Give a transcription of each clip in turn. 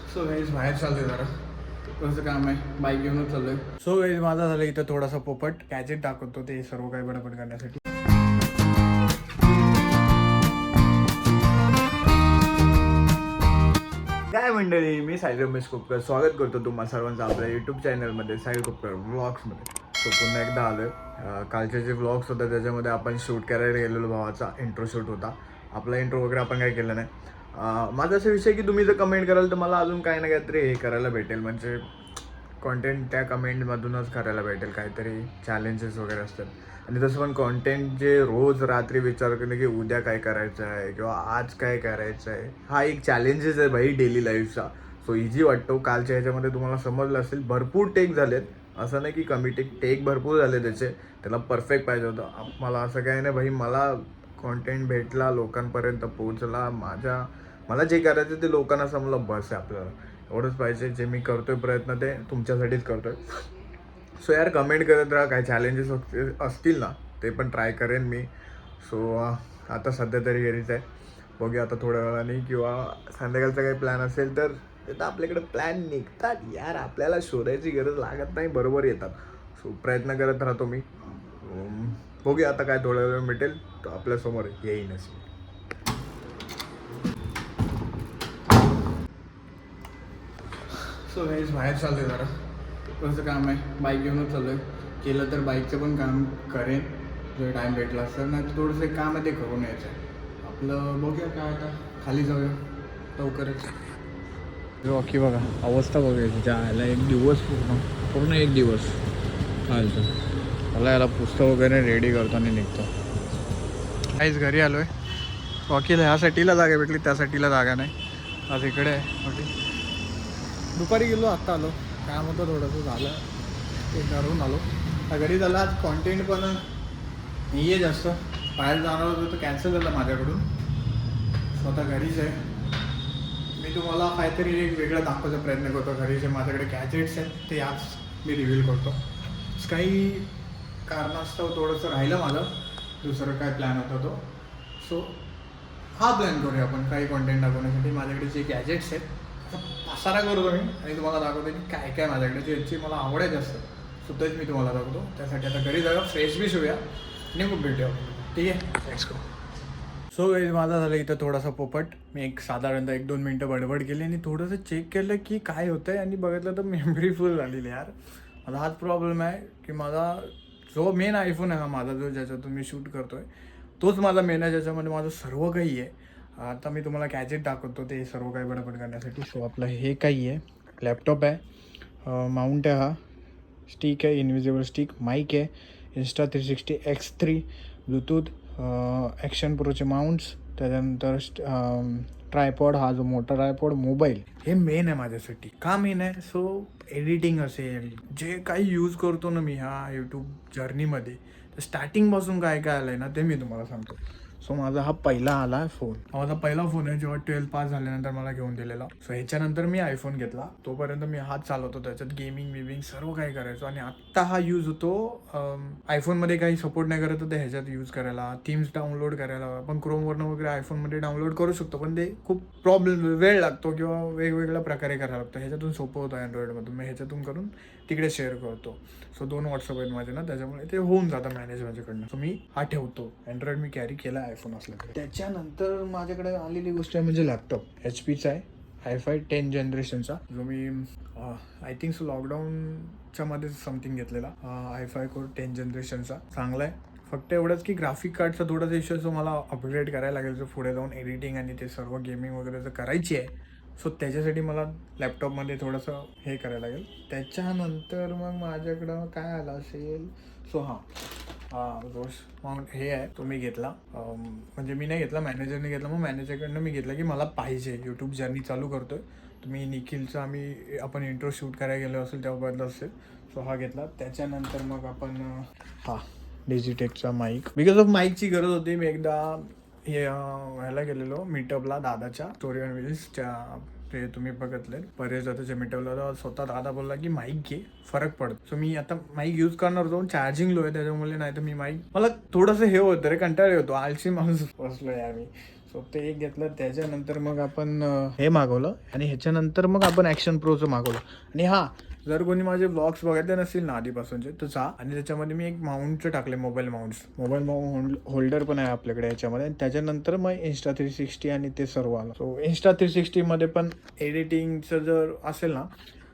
So guys बाहेर चाललोय जरा कसं काम आहे बाईक घेऊनच चाललोय. सो गाईज माझा झालं इथं थोडासा पोपट गॅजेट दाखवतो ते सर्व काही बडबड करण्यासाठी. काय मंडळी, मी साहिल रमेश कोपकर स्वागत करतो तुम्हा सर्वांचं आपल्या यूट्यूब चॅनलमध्ये साहिल कोपकर व्लॉग्समध्ये. सो पुन्हा एकदा आलोय. कालचे जे व्लॉग्स होते त्याच्यामध्ये आपण शूट करायला गेलेलो, भावाचा इंट्रो शूट होता. आपला इंट्रो वगैरे आपण काही केलं नाही. माझा असा विषय की तुम्ही जर कमेंट कराल तर मला अजून काही ना काहीतरी हे करायला भेटेल, म्हणजे कॉन्टेंट त्या कमेंटमधूनच करायला भेटेल. काहीतरी चॅलेंजेस वगैरे असतात आणि तसं पण कॉन्टेंट जे रोज रात्री विचार करणं की उद्या काय करायचं आहे किंवा आज काय करायचं आहे, हा एक चॅलेंजेस आहे भाई डेली लाईफचा. सो इझी वाटतो. कालच्या ह्याच्यामध्ये तुम्हाला समजलं असेल भरपूर टेक झालेत, असं नाही की कमी टेक भरपूर झाले त्याचे. त्याला परफेक्ट पाहिजे होतं. मला असं काही नाही भाई, मला कॉन्टेंट भेटला, लोकांपर्यंत पोहोचला, मला जे करायचं ते लोकांना समजलं, बस आहे आपल्याला. एवढंच पाहिजे. जे मी करतोय प्रयत्न ते तुमच्यासाठीच करतोय. सो यार कमेंट करत राहा, काय चॅलेंजेस असतील ना ते पण ट्राय करेन मी. सो आता सध्या तरी घरीच आहे. बघूया आता थोड्या वेळाने किंवा संध्याकाळचा काही प्लॅन असेल तर तिथं आपल्याकडे प्लॅन निघतात यार, आपल्याला शोधायची गरज लागत नाही, बरोबर येतात. सो प्रयत्न करत राहतो मी. बघूया आता काय थोड्या वेळ भेटेल तर आपल्यासमोर येईनच. सो गाईज बाहेर चाललोय जरा कसं काम आहे बाईक घेऊनच चाललोय. केलं तर बाईकचं पण काम करेन जर टाईम भेटला असतं, नाही तर थोडंसं एक काम आहे ते करून यायचं आहे आपलं. बघूया काय आता खाली जाऊया लवकरच. रॉकी बघा अवस्था बघायची त्याला, एक दिवस पूर्ण एक दिवस चालतं. मला याला पुस्तक वगैरे रेडी करतो आणि निघतो. काहीच घरी आलो आहे. रॉकीला ह्या साठीला जागा भेटली, त्या साठीला जागा नाही. आज इकडे आहे रॉकी. दुपारी गेलो, आत्ता आलो. काम होतं थोडंसं, झालं ते करून आलो. घरी झालं. आज कॉन्टेंट पण नाही आहे जास्त. बाहेर जाणार होतं तर कॅन्सल झालं माझ्याकडून. स्वतः घरीच आहे. मी तुम्हाला काहीतरी एक वेगळं दाखवायचा प्रयत्न करतो. घरी जे माझ्याकडे गॅजेट्स आहेत ते आज मी रिव्हील करतो. काही कारणास्तव थोडंसं राहिलं माझं, दुसरं काय प्लॅन होता तो. सो हा प्लॅन करूया आपण काही कॉन्टेंट दाखवण्यासाठी. माझ्याकडे जे गॅजेट्स आहेत पसारा करतो मी आणि तुम्हाला दाखवतो की काय काय माझ्याकडे ज्याची मला आवड आहे जास्त. सुद्धाच मी तुम्हाला दाखवतो. त्यासाठी आता घरी जाऊया, फ्रेश बीश होऊया आणि खूप भेटूया. ठीक आहे, लेट्स गो. सो गाईज माझा झालं इथं थोडासा पोपट. मी एक साधारणतः 1-2 मिनटं बडबड केली आणि थोडंसं चेक केलं की काय होतं आहे आणि बघितलं तर मेमरी फुल झालेली यार. माझा हाच प्रॉब्लेम आहे की माझा जो मेन आयफोन आहे हा माझा, जो ज्याच्यातून मी शूट करतो आहे तोच माझा मेन आहे, ज्याच्यामध्ये माझं सर्व काही आहे. आता मी तुम्हाला गॅजेट दाखवतो ते सर्व काही बडबड करण्यासाठी. सो आपलं हे काही आहे, लॅपटॉप आहे, माउंट आहे, हा स्टिक आहे, इनविजिबल स्टिक, माईक आहे, Insta360 X3, ब्लूटूथ, ॲक्शन प्रोचे माउंट्स, त्याच्यानंतर ट्रायपॉड, हा जो मोठा ट्रायपॉड, मोबाईल. हे मेन आहे माझ्यासाठी. का मेन आहे? सो एडिटिंग असेल, जे काही यूज करतो ना मी ह्या यूट्यूब जर्नीमध्ये, तर स्टार्टिंगपासून काय काय आलं आहे ना ते मी तुम्हाला सांगतो. सो माझा हा पहिला आला आहे फोन. हा माझा पहिला फोन आहे जेव्हा 12th पास झाल्यानंतर मला घेऊन दिलेला. सो ह्याच्यानंतर मी आयफोन घेतला. तोपर्यंत मी हाच चालवतो, त्याच्यात गेमिंग बिमिंग सर्व काही करायचो. आणि आत्ता हा यूज होतो आयफोनमध्ये काही सपोर्ट नाही करत तर ह्याच्यात यूज करायला, थीम्स डाउनलोड करायला. आपण क्रोमवरनं वगैरे आयफोनमध्ये डाउनलोड करू शकतो, पण ते खूप वेळ लागतो किंवा वेगवेगळ्या प्रकारे करायला लागतं. ह्याच्यातून सोपं होतं अँड्रॉइडमधून. मी ह्याच्यातून करून तिकडे शेअर करतो. सो 2 व्हॉट्सअप आहेत माझे ना, त्याच्यामुळे ते होऊन जातं मॅनेज माझ्याकडनं. सो मी हा ठेवतो. अँड्रॉइड मी कॅरी केला आयफोन असल्याकडे. त्याच्यानंतर माझ्याकडे आलेली गोष्ट आहे म्हणजे लॅपटॉप. HP चा आहे, i5 10th जनरेशनचा, जो मी आय थिंक सो लॉकडाऊनच्या मध्ये समथिंग घेतलेला. i5 कोर 10th जनरेशनचा चांगला आहे. फक्त एवढंच की ग्राफिक कार्डचा थोडासा इश्यू आहे, जो मला अपग्रेड करायला लागेल. जो पुढे जाऊन एडिटिंग आणि ते सर्व गेमिंग वगैरे जर करायची आहे, सो त्याच्यासाठी मला लॅपटॉपमध्ये थोडंसं हे करायला लागेल. त्याच्यानंतर मग माझ्याकडं काय आलं असेल, सो जोश माउंट हे आहे, तो मी घेतला. म्हणजे मी नाही घेतला, मॅनेजरने घेतला. मग मॅनेजरकडनं मी घेतला की मला पाहिजे, यूट्यूब जर्नी चालू करतो आहे. तुम्ही निखिलचा आपण इंट्रो शूट करायला गेलो असेल तेव्हा बदल असेल. सो हा घेतला. त्याच्यानंतर मग आपण डिजिटेकचा माईक. बिकॉज ऑफ माईकची गरज होती. मी एकदा ह्याला गेलेलो मीटअपला, दादाच्या स्टोरी ऑन व्हील्सच्या, ते तुम्ही बघितले बरेच जाताच्या मीटअपला. स्वतः दादा बोलला की माईक घे, फरक पडतो. सो मी आता माईक यूज करणार होतो, चार्जिंग लो आहे त्याच्यामुळे. नाही तर मी माईक, मला थोडंसं हे होतं रे, कंटाळे होतो, आळशी माणूस बसलो यार मी. सो सो ते एक घेतलं. त्याच्यानंतर मग आपण हे मागवलं आणि ह्याच्यानंतर मग आपण ॲक्शन प्रोचं मागवलं. आणि हां, जर कोणी माझे ब्लॉग्स बघायचे नसतील ना आधीपासूनचे तर जा. आणि त्याच्यामध्ये मी एक माउंटचं टाकले, मोबाईल माउंट होल्डर पण आहे आपल्याकडे याच्यामध्ये. आणि त्याच्यानंतर मग Insta 360 आणि ते सर्व आलं. सो Insta 360मध्ये पण एडिटिंगचं जर असेल ना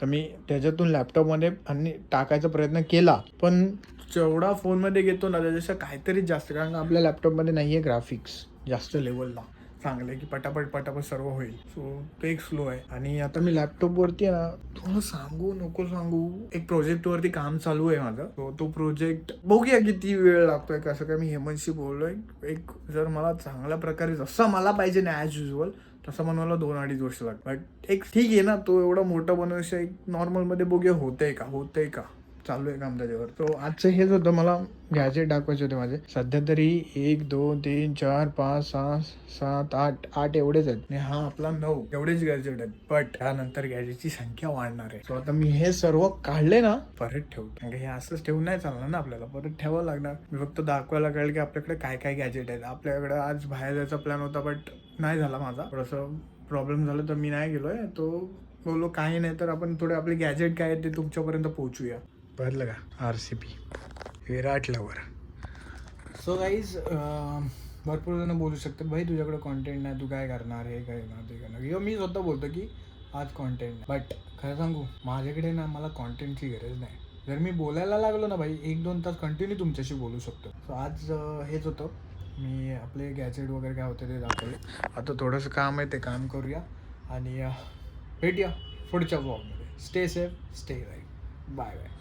तर मी त्याच्यातून लॅपटॉपमध्ये आणि टाकायचा प्रयत्न केला, पण जेवढा फोनमध्ये घेतो ना त्याच्यापेक्षा काहीतरी जास्त, कारण आपल्या लॅपटॉपमध्ये नाही आहे ग्राफिक्स जास्त लेवलला चांगले की पटापट सर्व होईल. सो ते एक स्लो आहे. आणि आता मी लॅपटॉपवरती आहे ना, थोडं सांगू नको सांगू, एक प्रोजेक्टवरती काम चालू आहे माझं. तो प्रोजेक्ट बघूया किती वेळ लागतोय. कसं काय, मी हेमंतशी बोललोय, एक जर मला चांगल्या प्रकारे जसं मला पाहिजे ना ॲज युजल तसं बनवायला 2-2.5 वर्ष लागतात. बट एक ठीक आहे ना, तो एवढा मोठा बनवायचा एक नॉर्मलमध्ये बघूया होतंय का चालू आहे काम त्याच्यावर. तो आजचं हेच होतं, मला गॅजेट दाखवायचे होते माझे. सध्या तरी 1 2 3 4 5 6 7 8 एवढेच आहेत आणि हा आपला 9 एवढेच गॅजेट आहेत. बट त्यानंतर गॅजेटची संख्या वाढणार आहे. सो आता मी हे सर्व काढले ना परत ठेवतो, कारण हे असंच ठेवून नाही चालणार ना, आपल्याला परत ठेवावं लागणार. मी फक्त दाखवायला कळेल की आपल्याकडे काय काय गॅजेट आहेत. आपल्याकडे आज बाहेर जायचा प्लॅन होता बट नाही झाला माझा, थोडंसं प्रॉब्लेम झालं तर मी नाही गेलोय. तो बोललो काही नाही तर आपण थोडे आपले गॅजेट काय आहेत ते तुमच्यापर्यंत पोहोचूया. बदलं का RCB विराट लवर. सो गाईज, भरपूर जण बोलू शकतात भाई तुझ्याकडे कॉन्टेंट नाही, तू काय करणार, हे काय करणार ते करणार, किंवा मी स्वतः बोलतो की आज कॉन्टेंट. बट खरं सांगू, माझ्याकडे ना मला कॉन्टेंटची गरज नाही. जर मी बोलायला लागलो ना भाई 1-2 तास कंटिन्यू तुमच्याशी बोलू शकतो. सो आज हेच होतं, मी आपले गॅजेट वगैरे काय होते ते दाखवले. आता थोडंसं काम आहे ते काम करूया आणि भेटूया पुढच्या ब्लॉगमध्ये. Stay safe, stay right, bye bye.